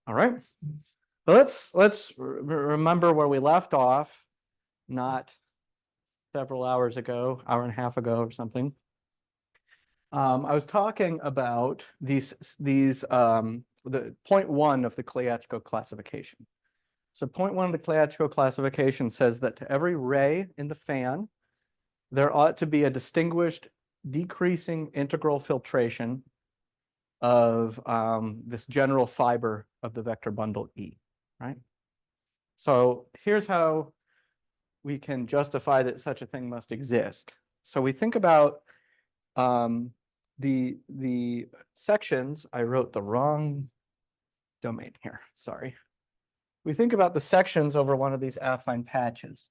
All right. So let's remember where we left off, not several hours ago, hour and a half ago or something. I was talking about the point one of the Kleatchko classification. So point one of the Kleatchko classification says that to every ray in the fan, there ought to be a distinguished decreasing integral filtration of this general fiber of the vector bundle E, right? So here's how we can justify that such a thing must exist. So we think about the sections. I wrote the wrong domain here, sorry. We think about the sections over one of these affine patches.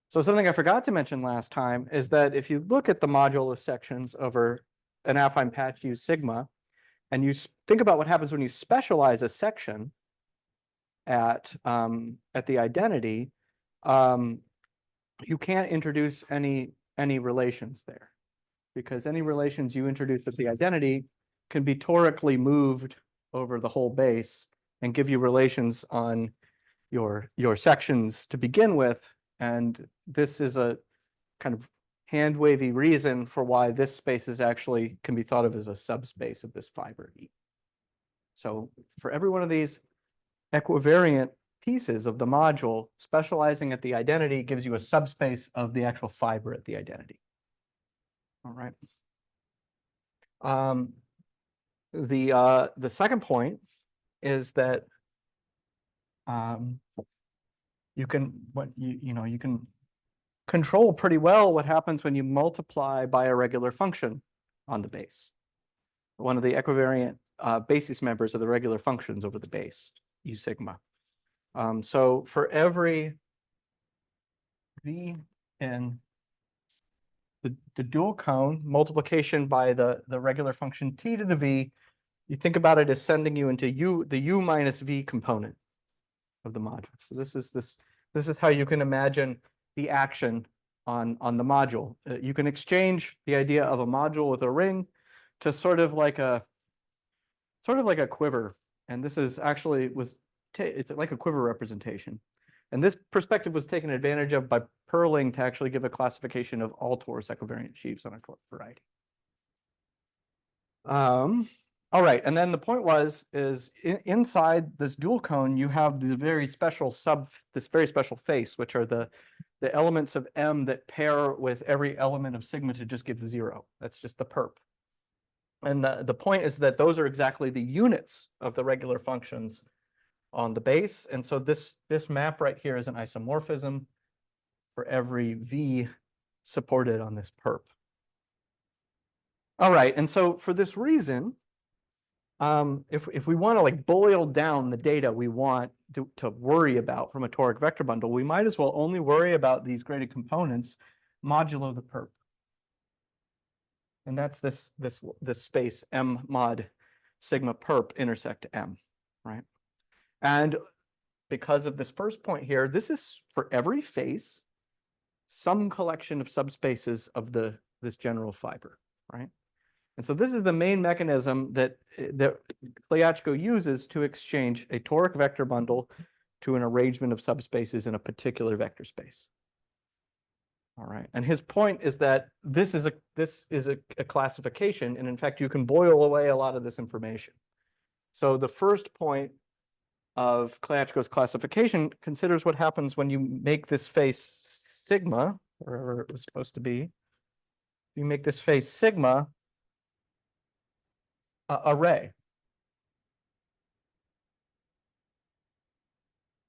So something I forgot to mention last time is that if you look at the module of sections over an affine patch U sigma, and you think about what happens when you specialize a section at the identity, you can't introduce any relations there, because any relations you introduce at the identity can be torically moved over the whole base and give you relations on your sections to begin with. And this is a kind of hand wavy reason for why this space is actually can be thought of as a subspace of this fiber E. So for every one of these equivariant pieces of the module, specializing at the identity gives you a subspace of the actual fiber at the identity. All right. The second point is that you can you can control pretty well what happens when you multiply by a regular function on the base. One of the equivariant basis members of the regular functions over the base, U sigma. So for every v in the dual cone, multiplication by the regular function t to the v, you think about it as sending you into the u minus v component of the module. So this is how you can imagine the action on the module. You can exchange the idea of a module with a ring to sort of like a quiver, and this is actually it's like a quiver representation. And this perspective was taken advantage of by Perling to actually give a classification of all torus equivariant sheaves on a torus variety. All right, and then the point is inside this dual cone, you have this very special face, which are the elements of M that pair with every element of sigma to just give 0. That's just the perp. And the point is that those are exactly the units of the regular functions on the base. And so this map right here is an isomorphism for every V supported on this perp. All right, and so for this reason, if we want to like boil down the data we want to worry about from a toric vector bundle, we might as well only worry about these graded components modulo the perp. And that's this space M mod sigma perp intersect M, right? And because of this first point here, this is for every face, some collection of subspaces of this general fiber, right? And so this is the main mechanism that Kleatchko uses to exchange a toric vector bundle to an arrangement of subspaces in a particular vector space. All right, and his point is that this is a classification, and in fact, you can boil away a lot of this information. So the first point of Kleatchko's classification considers what happens when you make this face sigma, wherever it was supposed to be. You make this face sigma array.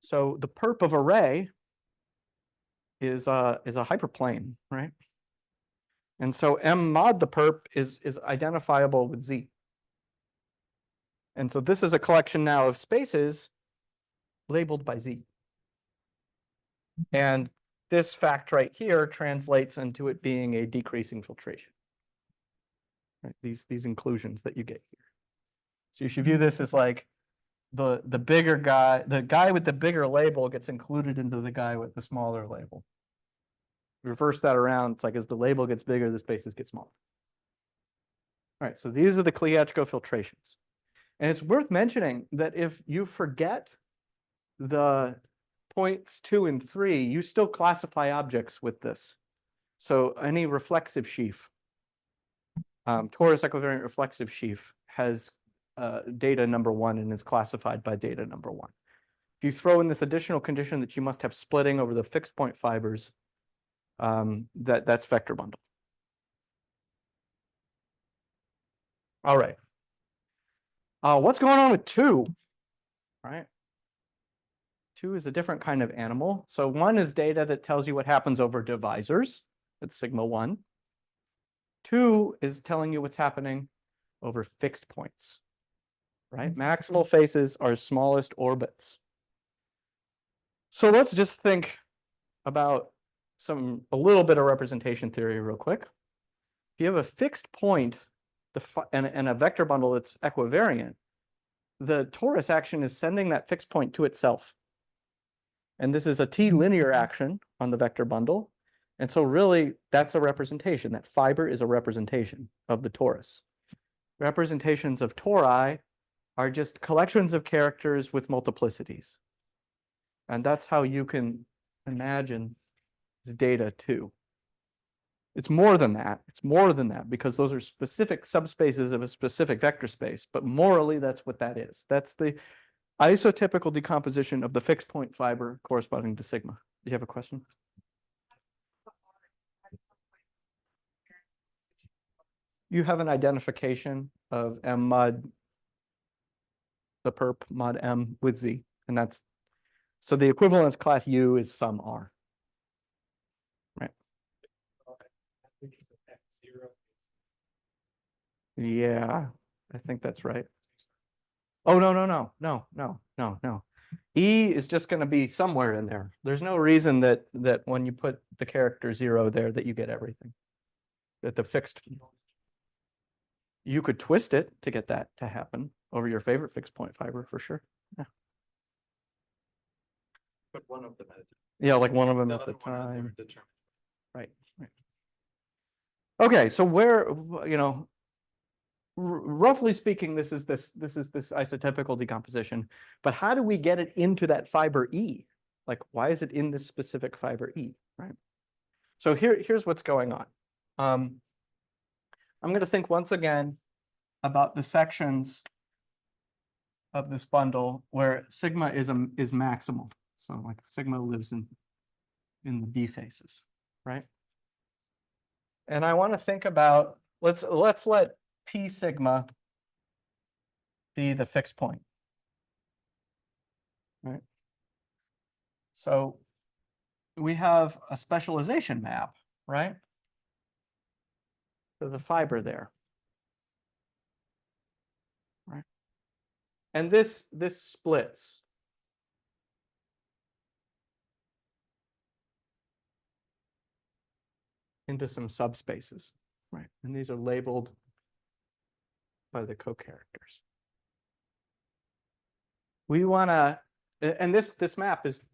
So the perp of array is a hyperplane, right? And so M mod the perp is identifiable with Z. And so this is a collection now of spaces labeled by Z. And this fact right here translates into it being a decreasing filtration. Right? These inclusions that you get here. So you should view this as like the bigger guy, the guy with the bigger label gets included into the guy with the smaller label. Reverse that around, it's like as the label gets bigger, the spaces get smaller. All right, so these are the Kleatchko filtrations. And it's worth mentioning that if you forget the points 2 and 3, you still classify objects with this. So any reflexive sheaf, torus equivariant reflexive sheaf has data number 1 and is classified by data number 1. If you throw in this additional condition that you must have splitting over the fixed point fibers, that's vector bundle. All right. What's going on with 2? Right. 2 is a different kind of animal. So 1 is data that tells you what happens over divisors. That's sigma 1. 2 is telling you what's happening over fixed points. Right? Maximal faces are smallest orbits. So let's just think about a little bit of representation theory real quick. If you have a fixed point and a vector bundle that's equivariant, the torus action is sending that fixed point to itself. And this is a t-linear action on the vector bundle. And so really, that's a representation. That fiber is a representation of the torus. Representations of tori are just collections of characters with multiplicities. And that's how you can imagine this data too. It's more than that. It's more than that because those are specific subspaces of a specific vector space. But morally, that's what that is. That's the isotypical decomposition of the fixed point fiber corresponding to sigma. Do you have a question? You have an identification of M mod, the perp mod M with Z. And that's, so the equivalence class U is some R. Right. Yeah, I think that's right. Oh, no. E is just going to be somewhere in there. There's no reason that when you put the character 0 there that you get everything. That the fixed, you could twist it to get that to happen over your favorite fixed point fiber for sure. Yeah. But one of them at a time. Yeah, like one of them at the time. Right. Okay, so where, roughly speaking, this is this isotypical decomposition, but how do we get it into that fiber E? Like, why is it in this specific fiber E, right? So here's what's going on. I'm going to think once again about the sections of this bundle where sigma is maximal. So like sigma lives in the B faces, right? And I want to think about, let's let P sigma be the fixed point, right? So we have a specialization map, right? For the fiber there, right? And this splits. Into some subspaces, right? And these are labeled by the co-characters. We want to, and this map is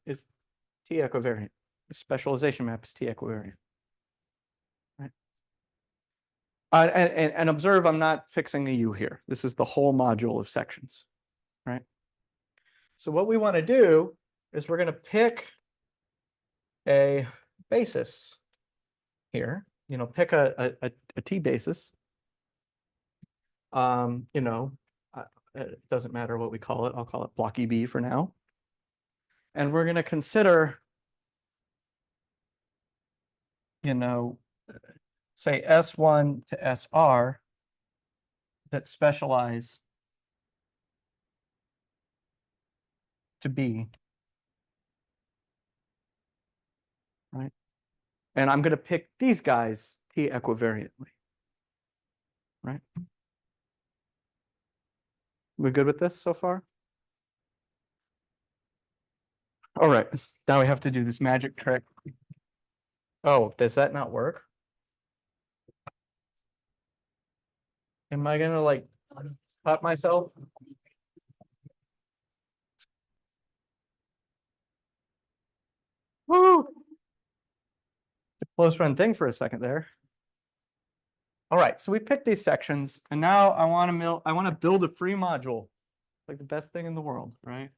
T equivariant. The specialization map is T equivariant, right? And observe, I'm not fixing a U here. This is the whole module of sections, right? So what we want to do is we're going to pick a basis here, pick a T basis. It doesn't matter what we call it. I'll call it blocky B for now. And we're going to consider, say S1 to SR that specialize to B, right? And I'm going to pick these guys T equivariantly, right? We good with this so far? All right, now we have to do this magic trick. Oh, does that not work? Am I gonna like pop myself? Woo! Close run thing for a second there. All right, so we picked these sections, and now I want to build a free module Like the best thing in the world, right?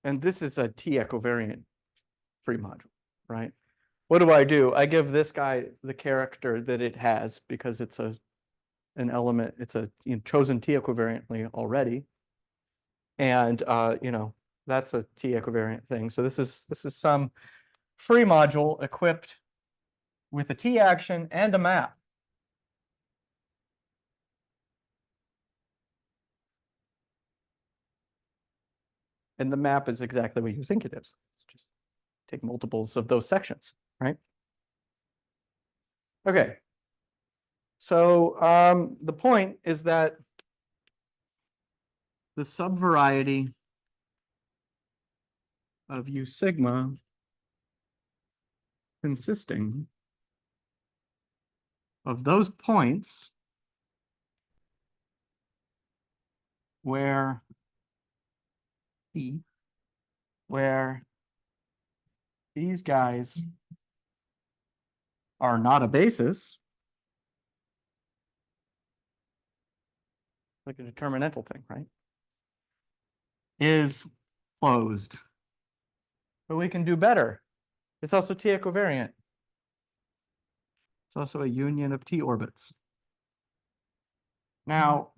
And this is a T equivariant free module, right? What do? I give this guy the character that it has because it's an element, it's a chosen T equivariantly already. And that's a T equivariant thing. So this is some free module equipped with a T action and a map. And the map is exactly what you think it is. It's just take multiples of those sections, right? Okay. So the point is that the subvariety of U sigma consisting of those points where these guys are not a basis, like a determinantal thing, right, is closed. But we can do better. It's also T equivariant. It's also a union of T orbits. Now,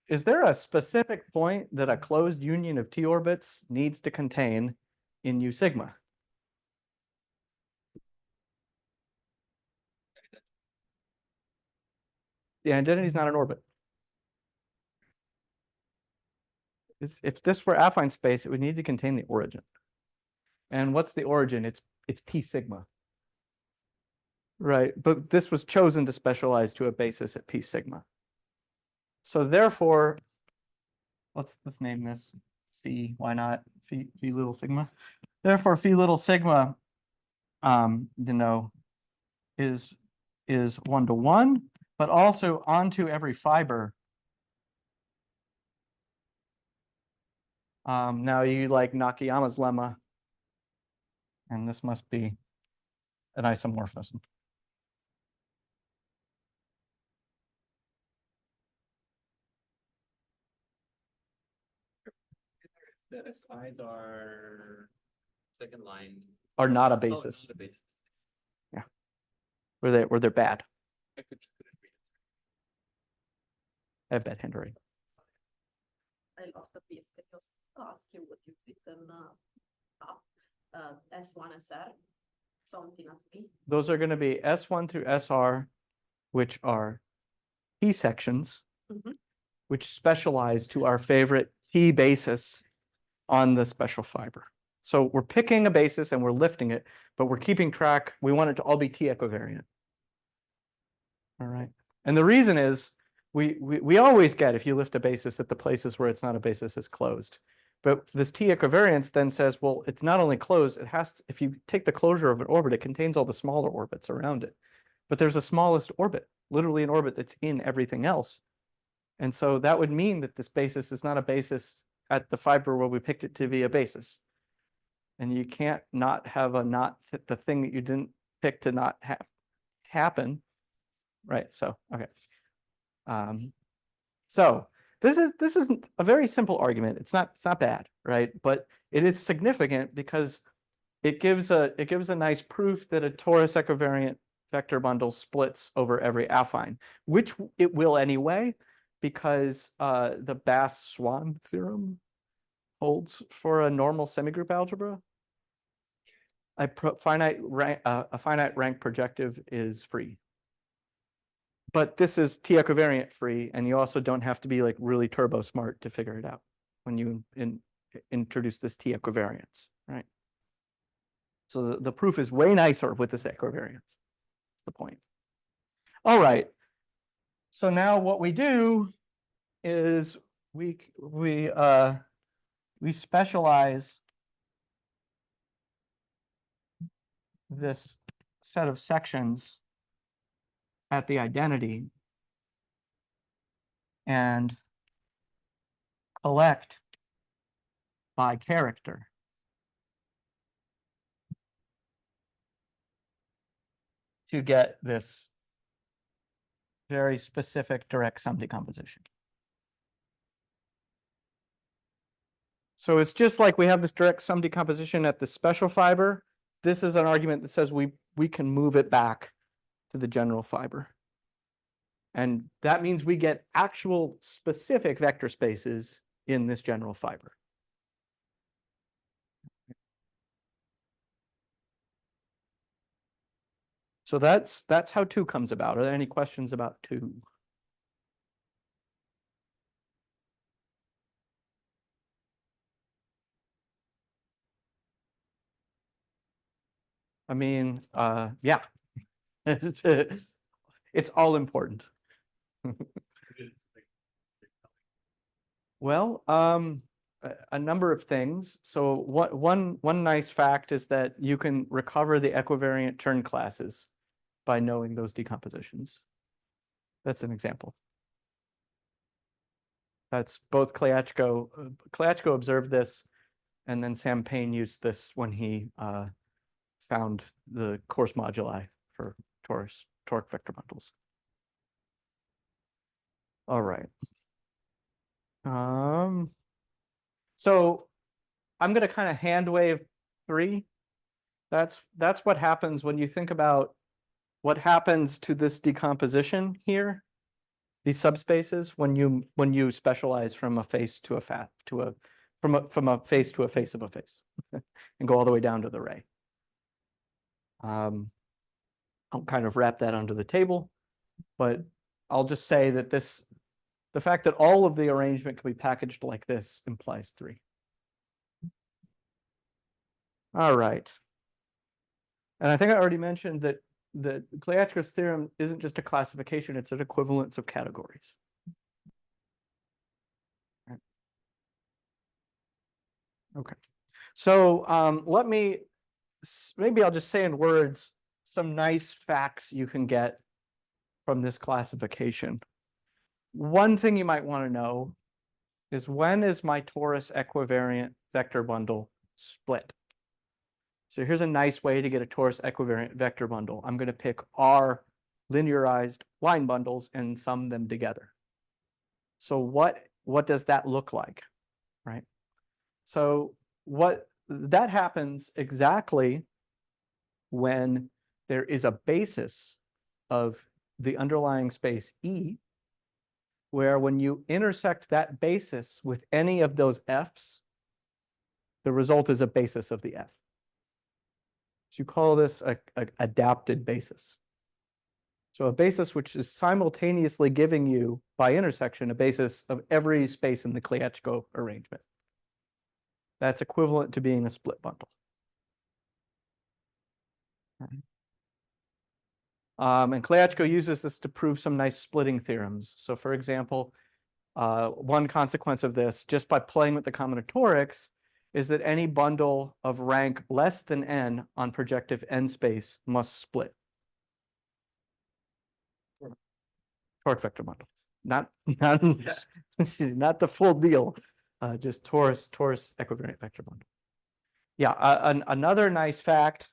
is there a specific point that a closed union of T orbits needs to contain in U sigma? The identity is not an orbit. If this were affine space, it would need to contain the origin. And what's the origin? It's P sigma. Right, but this was chosen to specialize to a basis at P sigma. So therefore, let's name this phi. Why not phi little sigma? Therefore, phi little sigma, is 1-to-1, but also onto every fiber. Now you like Nakayama's lemma, and this must be an isomorphism. The SIs are second line. Are not a Oh, basis. not a basis. Yeah. Where they're bad. I couldn't read it. I have bad handwriting. I lost a piece. Can you ask you what you've written up? S1 SR, something at P. Those are going to be S1 through SR, which are P sections, which specialize to our favorite T basis on the special fiber. So we're picking a basis and we're lifting it, but we're keeping track. We want it to all be T equivariant. All right. And the reason is we always get, if you lift a basis, that the places where it's not a basis is closed. But this T equivariance then says, well, it's not only closed, it has to, if you take the closure of an orbit, it contains all the smaller orbits around it. But there's a smallest orbit, literally an orbit that's in everything else. And so that would mean that this basis is not a basis at the fiber where we picked it to be a basis. And you can't not have a not the thing that you didn't pick to not happen. Right. So, okay. So this is a very simple argument. It's not bad, right? But it is significant because it gives a nice proof that a torus equivariant vector bundle splits over every affine, which it will anyway, because the Bass-Swan theorem holds for a normal semigroup algebra. A finite rank projective is free. But this is T equivariant free, and you also don't have to be like really turbo smart to figure it out when you introduce this T equivariance, right? So the proof is way nicer with this equivariance. That's the point. All right. So now what we do is we specialize this set of sections at the identity and collect by character. to get this very specific direct sum decomposition. So it's just like we have this direct sum decomposition at the special fiber. This is an argument that says we can move it back to the general fiber. And that means we get actual specific vector spaces in this general fiber. So that's how 2 comes about. Are there any questions about 2? I mean, yeah, it's all important. Well, a number of things. So one nice fact is that you can recover the equivariant turn classes by knowing those decompositions. That's an example. That's both Kleatchko observed this, and then Sam Payne used this when he found the coarse moduli for toric vector bundles. All right. So I'm going to kind of hand wave 3. That's what happens when you think about what happens to this decomposition here, these subspaces, when you specialize from a face to a from a face to a face of a face and go all the way down to the ray. I'll kind of wrap that under the table, but I'll just say that the fact that all of the arrangement can be packaged like this implies 3. All right. And I think I already mentioned that Kleatchko's theorem isn't just a classification, it's an equivalence of categories. Right. Okay. So maybe I'll just say in words some nice facts you can get from this classification. One thing you might want to know is, when is my torus equivariant vector bundle split? So here's a nice way to get a torus equivariant vector bundle. I'm going to pick R linearized line bundles and sum them together. So what does that look like, right? So that happens exactly when there is a basis of the underlying space E, where when you intersect that basis with any of those Fs, the result is a basis of the F. So you call this a adapted basis. So a basis which is simultaneously giving you, by intersection, a basis of every space in the Kleatchko arrangement. That's equivalent to being a split bundle. And Kleatchko uses this to prove some nice splitting theorems. So for example, one consequence of this, just by playing with the combinatorics, is that any bundle of rank less than n on projective n space must split. Toric vector bundles, not the full deal, just torus equivariant vector bundle. Yeah, another nice fact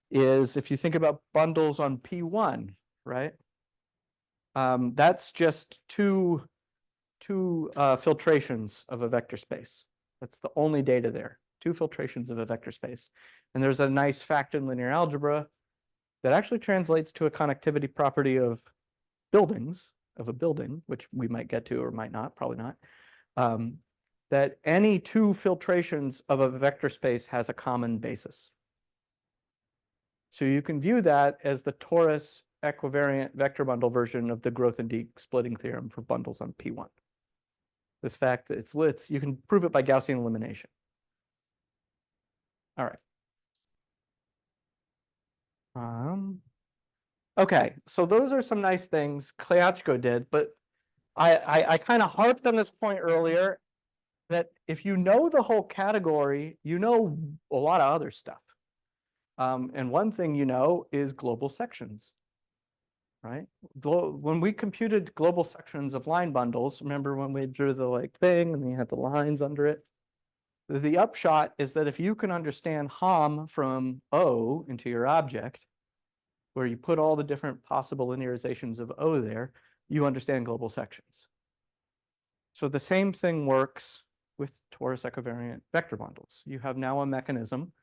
is, if you think about bundles on P1, right? That's just two filtrations of a vector space. That's the only data there. 2 filtrations of a vector space. And there's a nice fact in linear algebra that actually translates to a connectivity property of buildings, of a building, which we might get to or might not, probably not, that any 2 filtrations of a vector space has a common basis. So you can view that as the torus equivariant vector bundle version of the growth and de-splitting theorem for bundles on P1. This fact that you can prove it by Gaussian elimination. All right. Okay, so those are some nice things Kleatchko did, but I kind of harped on this point earlier, that if you know the whole category, you know a lot of other stuff. And one thing you know is global sections, right? When we computed global sections of line bundles, remember when we drew the thing and we had the lines under it? The upshot is that if you can understand HOM from O into your object, where you put all the different possible linearizations of O there, you understand global sections. So the same thing works with torus equivariant vector bundles. You have now a mechanism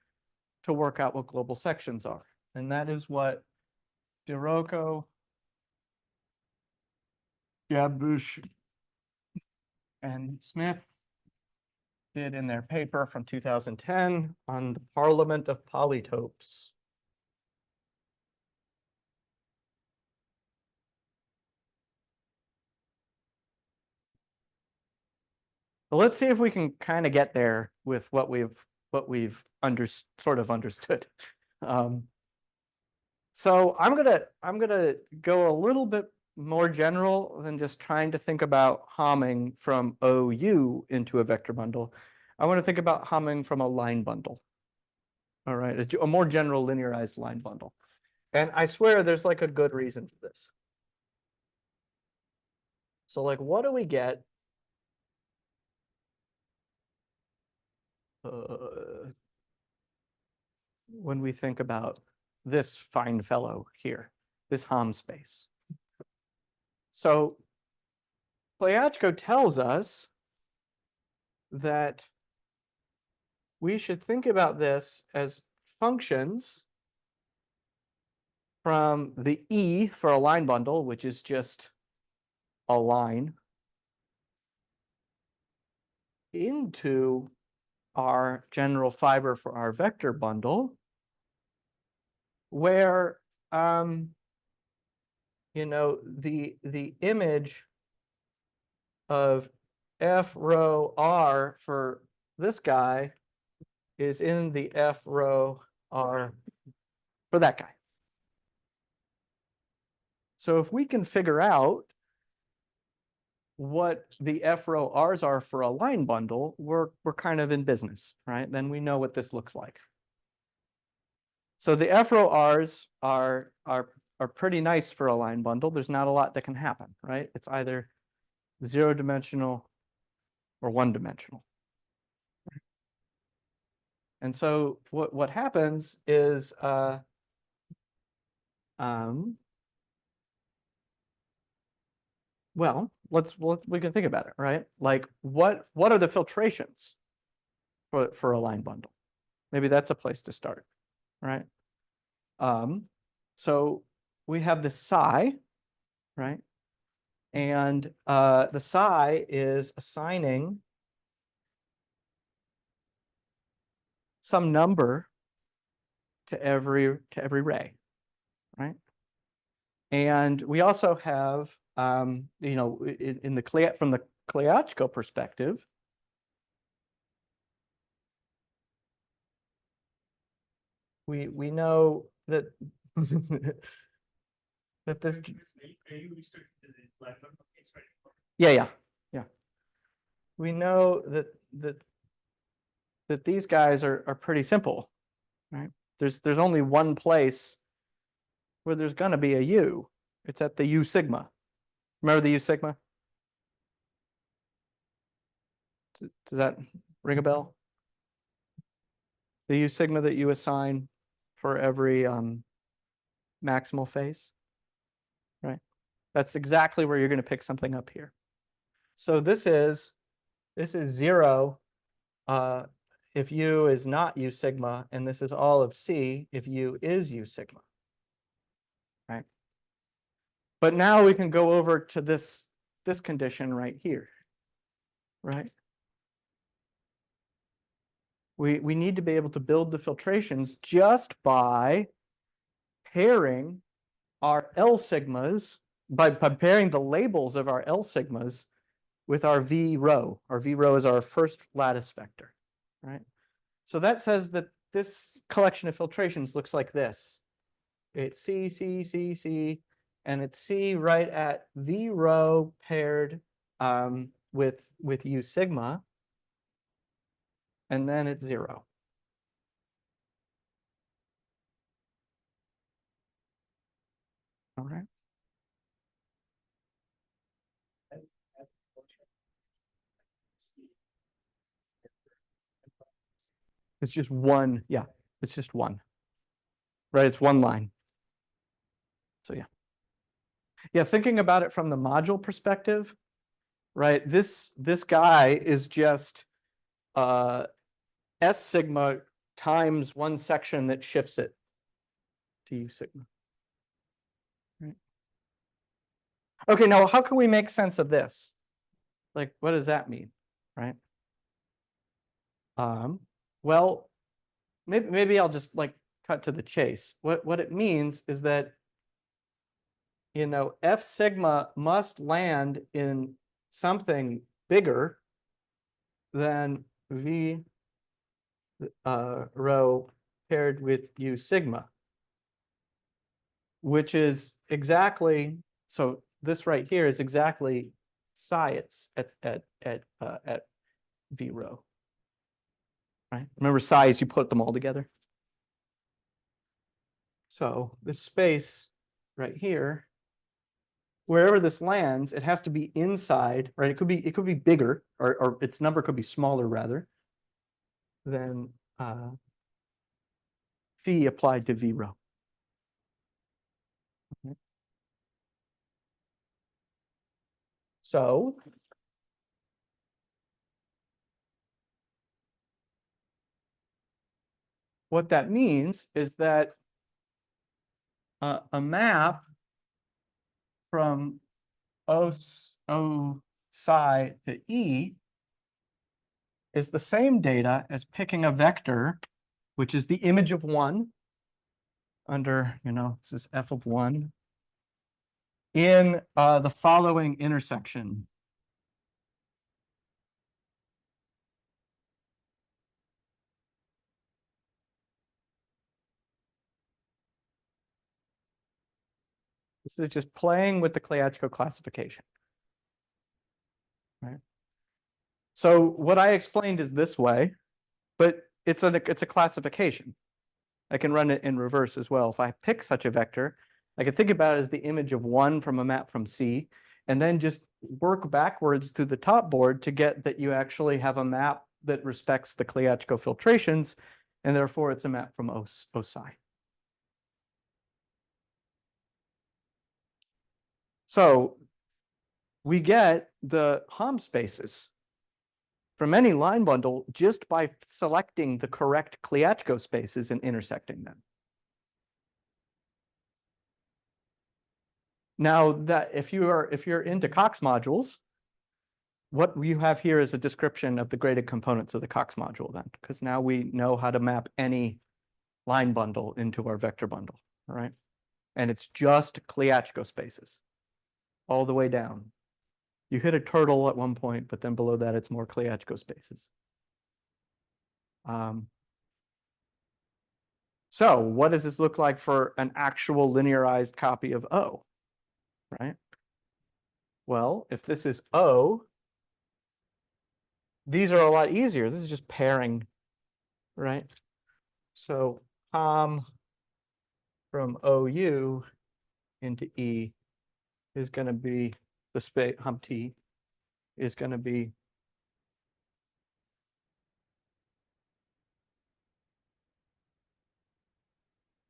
to work out what global sections are. And that is what Diroko, Gabush, and Smith did in their paper from 2010 on the Parliament of Polytopes. So let's see if we can kind of get there with what we've sort of understood. So I'm gonna go a little bit more general than just trying to think about Hamming from OU into a vector bundle. I want to think about Hamming from a line bundle. All right, a more general linearized line bundle. And I swear there's like a good reason for this. So like, what do we get? When we think about this fine fellow here, this Ham space. So Playachko tells us that we should think about this as functions from the E for a line bundle, which is just a line, into our general fiber for our vector bundle, where you know, the image of F rho R for this guy is in the F rho R for that guy. So if we can figure out what the F rho R's are for a line bundle, we're kind of in business, right? Then we know what this looks like. So the F rho R's are pretty nice for a line bundle. There's not a lot that can happen, right? It's either 0-dimensional or 1-dimensional. And so what happens is well, we can think about it, right? Like what are the filtrations for a line bundle? Maybe that's a place to start, right? So we have the psi, right? And the psi is assigning some number to every ray, right? And we also have, you know, from the Kleachko perspective, we know that that this. Yeah. We know that these guys are pretty simple, right? There's only one place where there's going to be a U. It's at the U sigma. Remember the U sigma? Does that ring a bell? The U sigma that you assign for every maximal phase, right? That's exactly where you're going to pick something up here. So this is 0 if U is not U sigma, and this is all of C if U is U sigma, right? But now we can go over to this condition right here, right? We need to be able to build the filtrations just by pairing our L sigmas, by pairing the labels of our L sigmas with our V rho. Our V rho is our first lattice vector, right? So that says that this collection of filtrations looks like this. It's C, C, C, C, and it's C right at V rho paired with U sigma, and then it's 0. All right. It's just one, yeah, it's just one, right? It's one line. So yeah. Yeah, thinking about it from the module perspective, right? This guy is just S sigma times one section that shifts it to U sigma. Right. Okay, now how can we make sense of this? Like, what does that mean, right? Well, maybe I'll just like cut to the chase. What it means is that, you know, F sigma must land in something bigger than V rho paired with U sigma, which is exactly, so this right here is exactly psi at V rho. Right? Remember size, you put them all together. So this space right here, wherever this lands, it has to be inside, right? It could be bigger, or its number could be smaller rather than phi applied to V rho. Okay. So what that means is that a map from O psi to E is the same data as picking a vector, which is the image of one under, you know, this is f of one in the following intersection. This is just playing with the Klyachko classification. Right. So what I explained is this way, but it's a classification. I can run it in reverse as well. If I pick such a vector, I can think about it as the image of one from a map from C, and then just work backwards to the top board to get that you actually have a map that respects the Klyachko filtrations, and therefore it's a map from O psi. So we get the Hom spaces from any line bundle just by selecting the correct Klyachko spaces and intersecting them. Now that if you're into Cox modules, what you have here is a description of the graded components of the Cox module then, because now we know how to map any line bundle into our vector bundle, all right? And it's just Klyachko spaces all the way down. You hit a turtle at one point, but then below that, it's more Klyachko spaces. So what does this look like for an actual linearized copy of O, right? Well, if this is O, these are a lot easier. This is just pairing, right? So Hom from OU into E is going to be the space, Hom T is going to be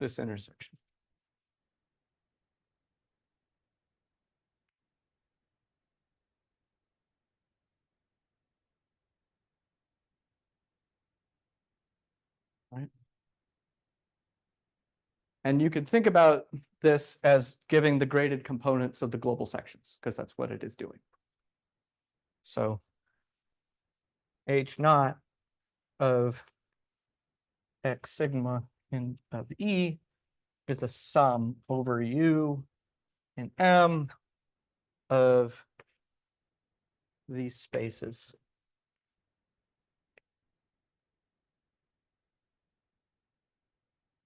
this intersection. Right? And you could think about this as giving the graded components of the global sections, because that's what it is doing. So H naught of X sigma of E is a sum over U and M of these spaces.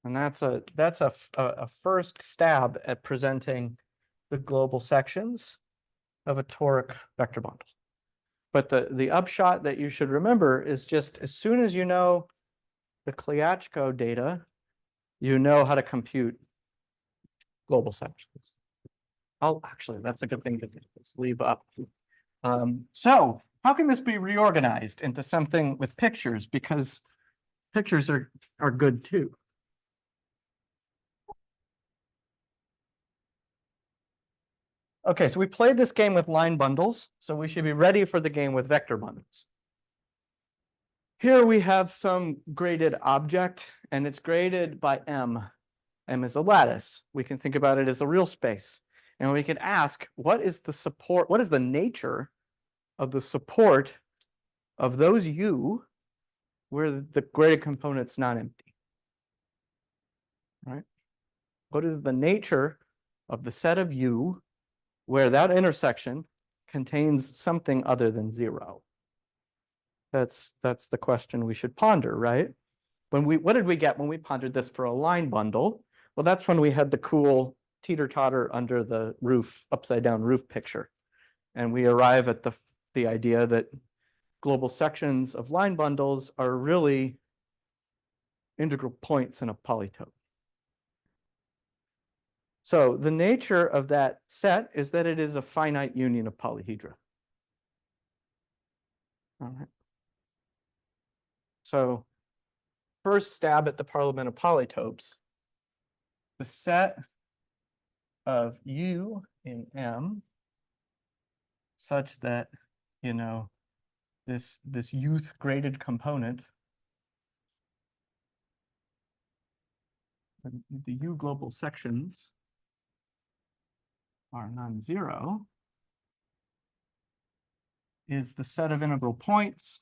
And that's a first stab at presenting the global sections of a toric vector bundle. But the upshot that you should remember is just as soon as you know the Klyachko data, you know how to compute global sections. Actually, that's a good thing to just leave up. So how can this be reorganized into something with pictures? Because pictures are good too. Okay, so we played this game with line bundles, so we should be ready for the game with vector bundles. Here we have some graded object, and it's graded by M. M is a lattice. We can think about it as a real space. And we can ask, what is the nature of the support of those U where the graded component's not empty? Right? What is the nature of the set of U where that intersection contains something other than 0? That's the question we should ponder, right? What did we get when we pondered this for a line bundle? Well, that's when we had the cool teeter-totter under the roof, upside down roof picture. And we arrive at the idea that global sections of line bundles are really integral points in a polytope. So the nature of that set is that it is a finite union of polyhedra. All right. So first stab at the parliament of polytopes. The set of U in M such that, you know, this youth graded component, the U global sections are non-zero, is the set of integral points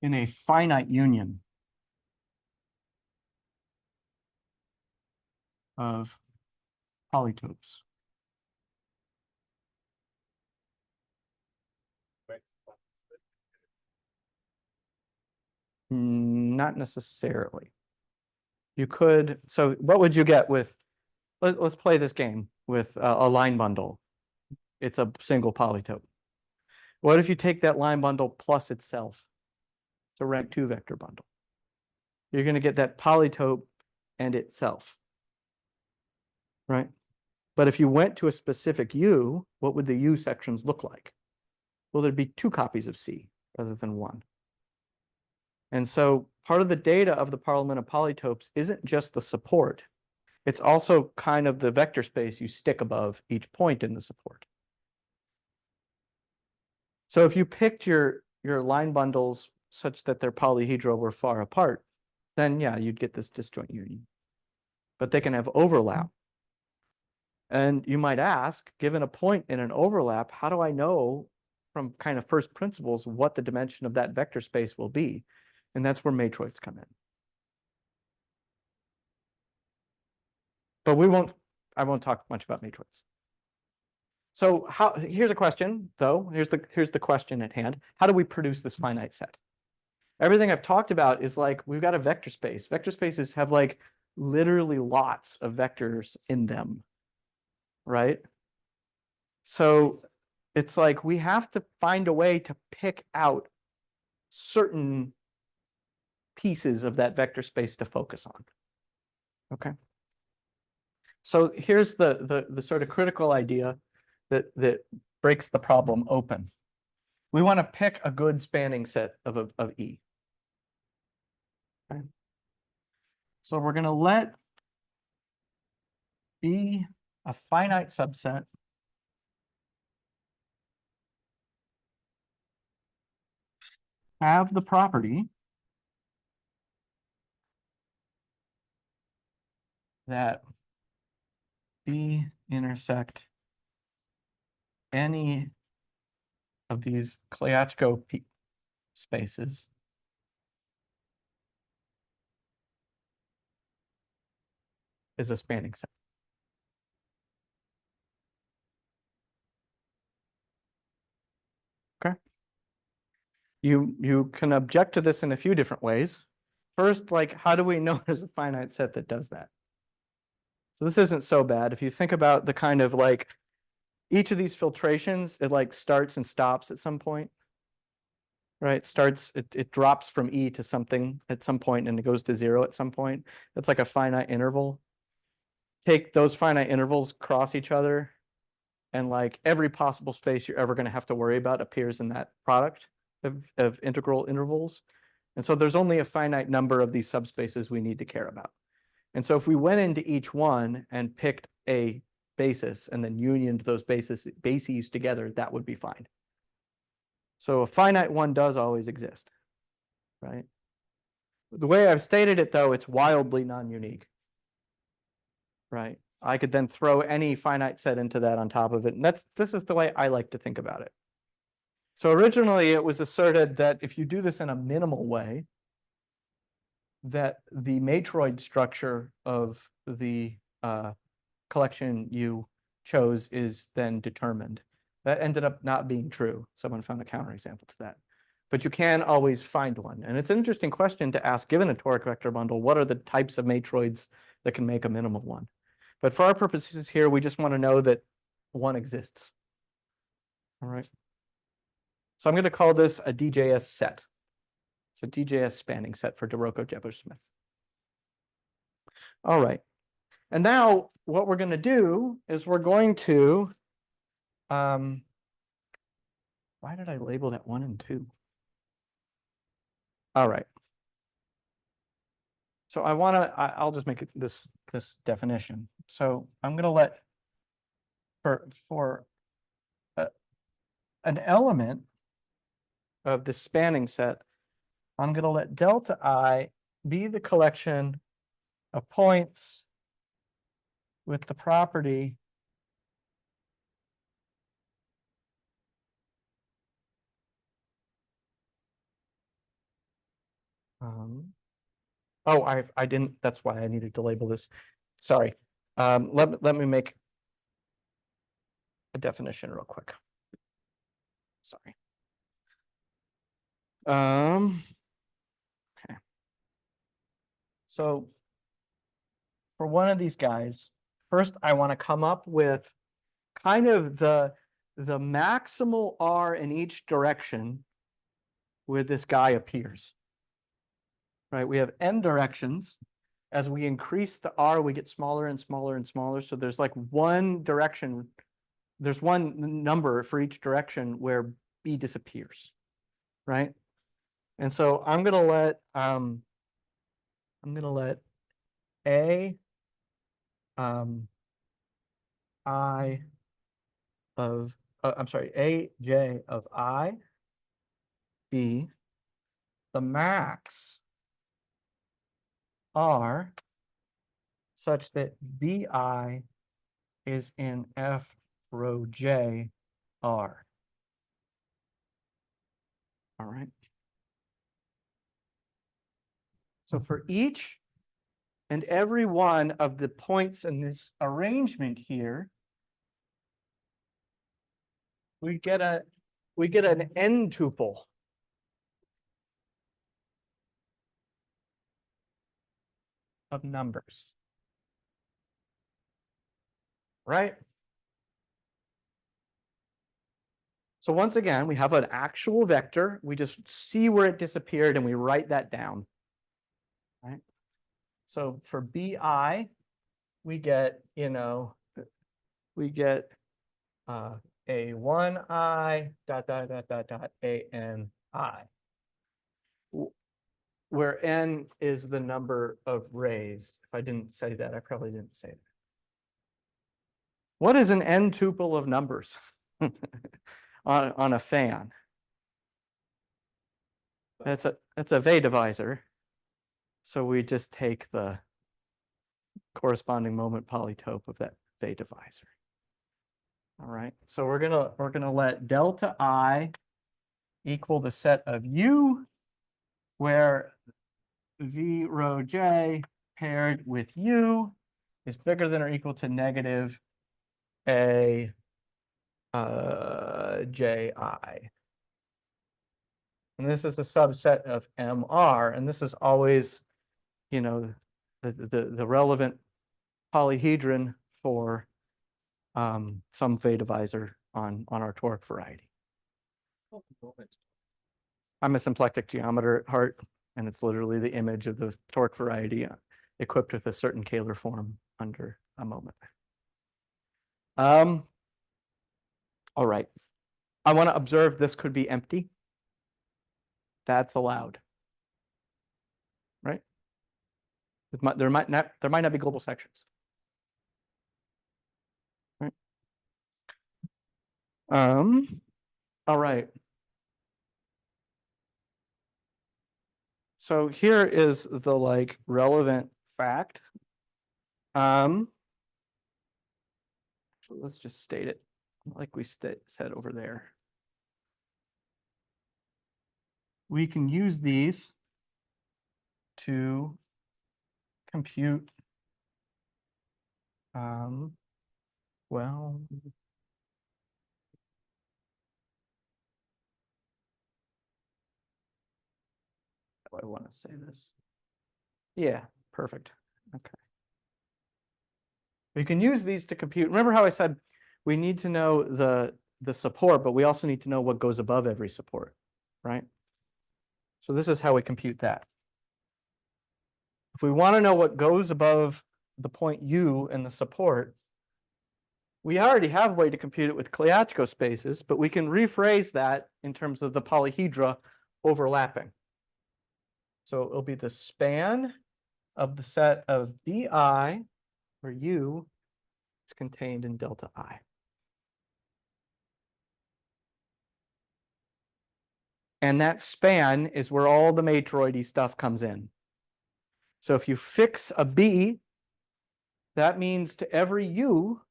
in a finite union of polytopes. Not necessarily. You could, so what would you get with, let's play this game with a line bundle. It's a single polytope. What if you take that line bundle plus itself? It's a rank 2 vector bundle. You're going to get that polytope and itself, right? But if you went to a specific U, what would the U sections look like? Well, there'd be 2 copies of C rather than 1. And so part of the data of the parliament of polytopes isn't just the support. It's also kind of the vector space you stick above each point in the support. So if you picked your line bundles such that their polyhedra were far apart, then yeah, you'd get this disjoint union. But they can have overlap. And you might ask, given a point in an overlap, how do I know from kind of first principles what the dimension of that vector space will be? And that's where matroids come in. But I won't talk much about matroids. So here's a question, though. Here's the question at hand. How do we produce this finite set? Everything I've talked about is like, we've got a vector space. Vector spaces have like literally lots of vectors in them, right? So it's like we have to find a way to pick out certain pieces of that vector space to focus on. Okay. So here's the sort of critical idea that breaks the problem open. We want to pick a good spanning set of E. Okay. So we're going to let E a finite subset have the property that B intersect any of these Kleachko spaces is a spanning set. Okay. You can object to this in a few different ways. First, like, how do we know there's a finite set that does that? So this isn't so bad. If you think about the kind of like each of these filtrations, it like starts and stops at some point, right? It drops from E to something at some point and it goes to 0 at some point. That's like a finite interval. Take those finite intervals, cross each other, and like every possible space you're ever going to have to worry about appears in that product of integral intervals. And so there's only a finite number of these subspaces we need to care about. And so if we went into each one and picked a basis and then unioned those bases together, that would be fine. So a finite one does always exist, right? The way I've stated it, though, it's wildly non-unique, right? I could then throw any finite set into that on top of it. And this is the way I like to think about it. So originally it was asserted that if you do this in a minimal way, that the matroid structure of the collection you chose is then determined. That ended up not being true. Someone found a counterexample to that. But you can always find one. And it's an interesting question to ask, given a toric vector bundle, what are the types of matroids that can make a minimal one? But for our purposes here, we just want to know that one exists. All right. So I'm going to call this a DJS set. It's a DJS spanning set for DeRocco-Jepler-Smith. All right. And now what we're going to do is we're going to, why did I label that 1 and 2? All right. So I'll just make it this definition. So I'm going to let, for an element of the spanning set, I'm going to let delta I be the collection of points with the property oh, I didn't, that's why I needed to label this. Sorry. Let me make a definition real quick. Sorry. Okay. So for one of these guys, first I want to come up with kind of the maximal R in each direction where this guy appears. Right? We have n directions. As we increase the R, we get smaller and smaller and smaller. So there's like one direction, there's one number for each direction where B disappears, right? And so I'm gonna let A I of I'm sorry, AJ of I be the max R such that BI is in F rho J R. All right. So for each and every one of the points in this arrangement here, we get an n tuple. Of numbers. Right? So once again, we have an actual vector. We just see where it disappeared and we write that down. Right? So for BI, we get, we get A1I dot dot dot dot dot ANI, where n is the number of rays. If I didn't say that, I probably didn't say that. What is an n tuple of numbers on a fan? That's a V divisor. So we just take the corresponding moment polytope of that V divisor. All right. So we're gonna let delta I equal the set of U, where V rho J paired with U is bigger than or equal to negative A Ji. And this is a subset of MR, and this is always, the relevant polyhedron for some V divisor on our toric variety. I'm a symplectic geometer at heart, and it's literally the image of the toric variety equipped with a certain Kähler form under a moment. All right. I want to observe this could be empty. That's allowed. Right? There might not be global sections. Right. All right. So here is the like relevant fact. Let's just state it like we said over there. We can use these to compute, well, how do I want to say this? Yeah, perfect. Okay. We can use these to compute. Remember how I said we need to know the support, but we also need to know what goes above every support, right? So this is how we compute that. If we want to know what goes above the point U in the support, we already have a way to compute it with Klyatko spaces, but we can rephrase that in terms of the polyhedra overlapping. So it'll be the span of the set of BI, where U is contained in delta I. And that span is where all the matroidy stuff comes in. So if you fix a B, that means to every U,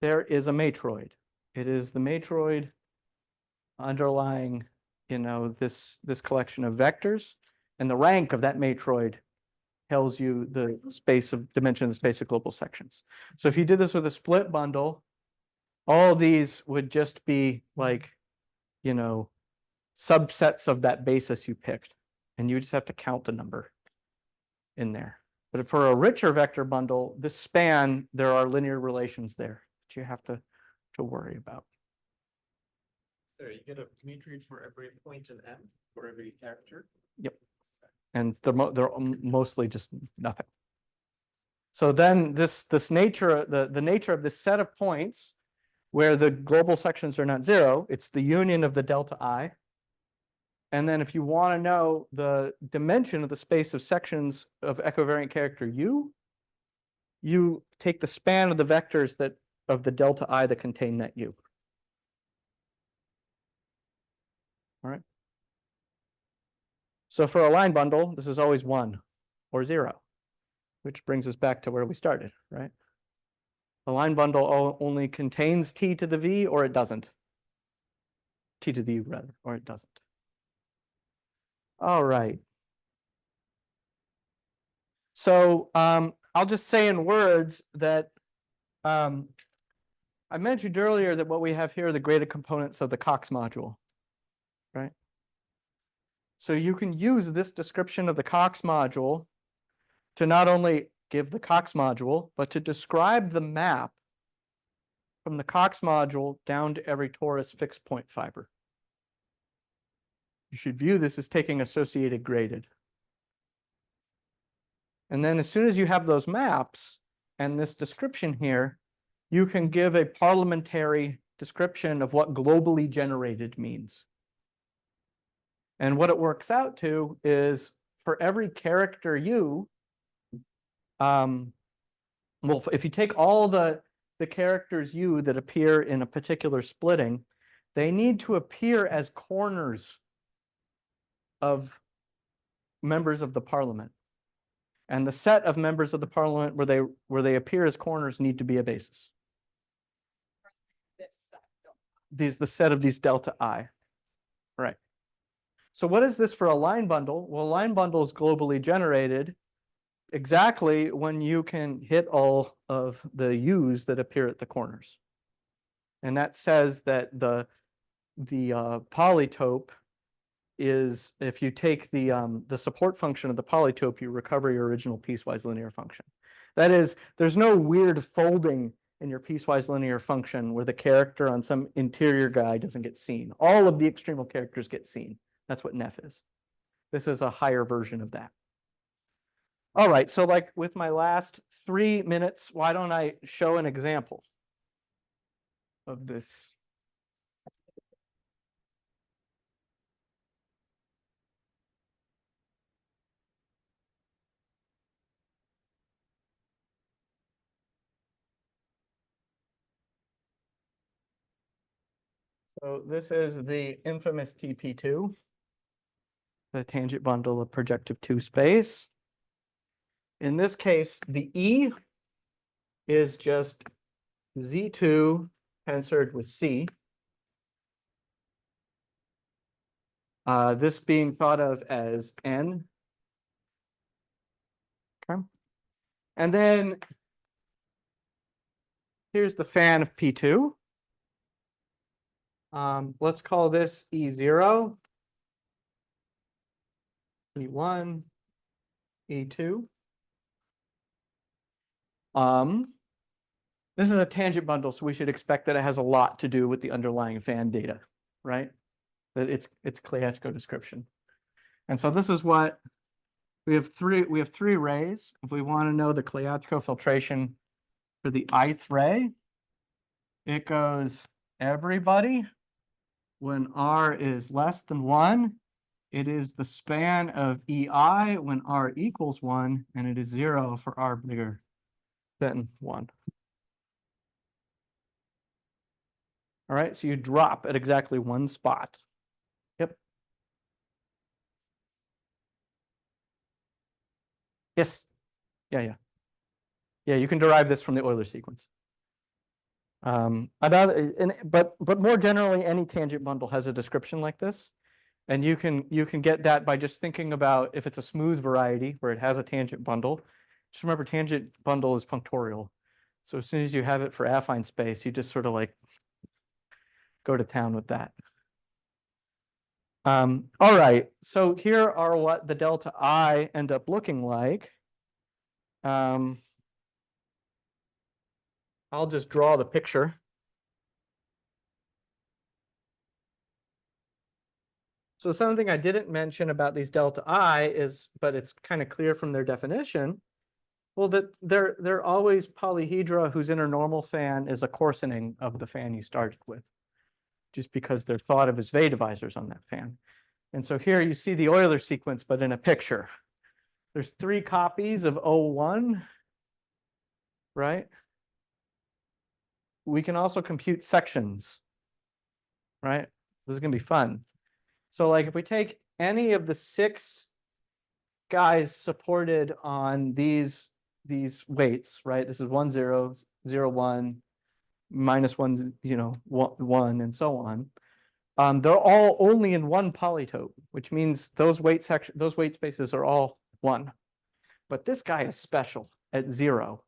there is a matroid. It is the matroid underlying, this collection of vectors, and the rank of that matroid tells you the dimension of the space of global sections. So if you did this with a split bundle, all these would just be like, subsets of that basis you picked, and you just have to count the number in there. But for a richer vector bundle, this span, there are linear relations there that you have to worry about. So you get a matrix for every point in M, for every character? Yep. And they're mostly just nothing. So then this nature, the nature of this set of points where the global sections are not zero, it's the union of the delta I. And then if you want to know the dimension of the space of sections of equivariant character U, you take the span of the vectors of the delta I that contain that U. All right. So for a line bundle, this is always 1 or 0, which brings us back to where we started, right? A line bundle only contains T to the V or it doesn't. T to the U rather, or it doesn't. All right. So I'll just say in words that I mentioned earlier that what we have here are the graded components of the Cox module, right? So you can use this description of the Cox module to not only give the Cox module, but to describe the map from the Cox module down to every torus fixed point fiber. You should view this as taking associated graded. And then as soon as you have those maps and this description here, you can give a parliamentary description of what globally generated means. And what it works out to is for every character U, well, if you take all the characters U that appear in a particular splitting, they need to appear as corners of members of the parliament. And the set of members of the parliament where they appear as corners need to be a basis. The set of these delta I. Right. So what is this for a line bundle? Well, a line bundle is globally generated exactly when you can hit all of the U's that appear at the corners. And that says that the polytope is, if you take the support function of the polytope, you recover your original piecewise linear function. That is, there's no weird folding in your piecewise linear function where the character on some interior guy doesn't get seen. All of the extremal characters get seen. That's what NEF is. This is a higher version of that. All right, so like with my last 3 minutes, why don't I show an example of this? So this is the infamous TP2, the tangent bundle of projective 2 space. In this case, the E is just Z2 tensored with C. This being thought of as N. Okay. And then here's the fan of P2. Let's call this E0, E1, E2. This is a tangent bundle, so we should expect that it has a lot to do with the underlying fan data, right? That it's Kleatchko description. And so this is what we have three rays. If we want to know the Kleatchko filtration for the ith ray, it goes everybody when R is less than 1. It is the span of EI when R equals 1, and it is 0 for R bigger than 1. All right, so you drop at exactly one spot. Yep. Yes. Yeah. Yeah, you can derive this from the Euler sequence. But more generally, any tangent bundle has a description like this. And you can get that by just thinking about if it's a smooth variety where it has a tangent bundle. Just remember, tangent bundle is functorial. So as soon as you have it for affine space, you just sort of like go to town with that. All right, so here are what the delta I end up looking like. I'll just draw the picture. So something I didn't mention about these delta I is, but it's kind of clear from their definition, well, that they're always polyhedra whose inner normal fan is a coarsening of the fan you started with, just because they're thought of as V divisors on that fan. And so here you see the Euler sequence, but in a picture. There's 3 copies of O1, right? We can also compute sections, right? This is going to be fun. So like if we take any of the 6 guys supported on these weights, right? This is 1, 0, 0, 1, minus 1, 1, and so on. They're all only in one polytope, which means those weight spaces are all 1. But this guy is special at 0.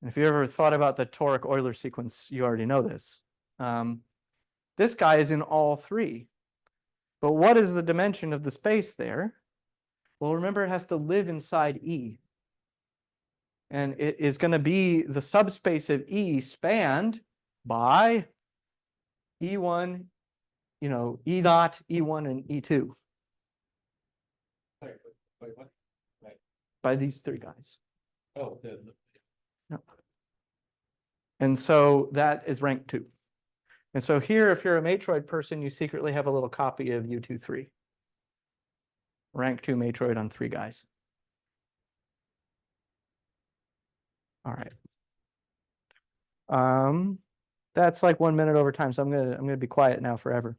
And if you ever thought about the toric Euler sequence, you already know this. This guy is in all 3. But what is the dimension of the space there? Well, remember, it has to live inside E. And it is going to be the subspace of E spanned by E1, E naught, E1, and E2. Sorry, wait, what? Right. By these 3 guys. Oh, Yep. And so that is rank 2. And so here, if you're a matroid person, you secretly have a little copy of U23. Rank 2 matroid on 3 guys. All right. That's like 1 minute over time, so I'm gonna be quiet now forever.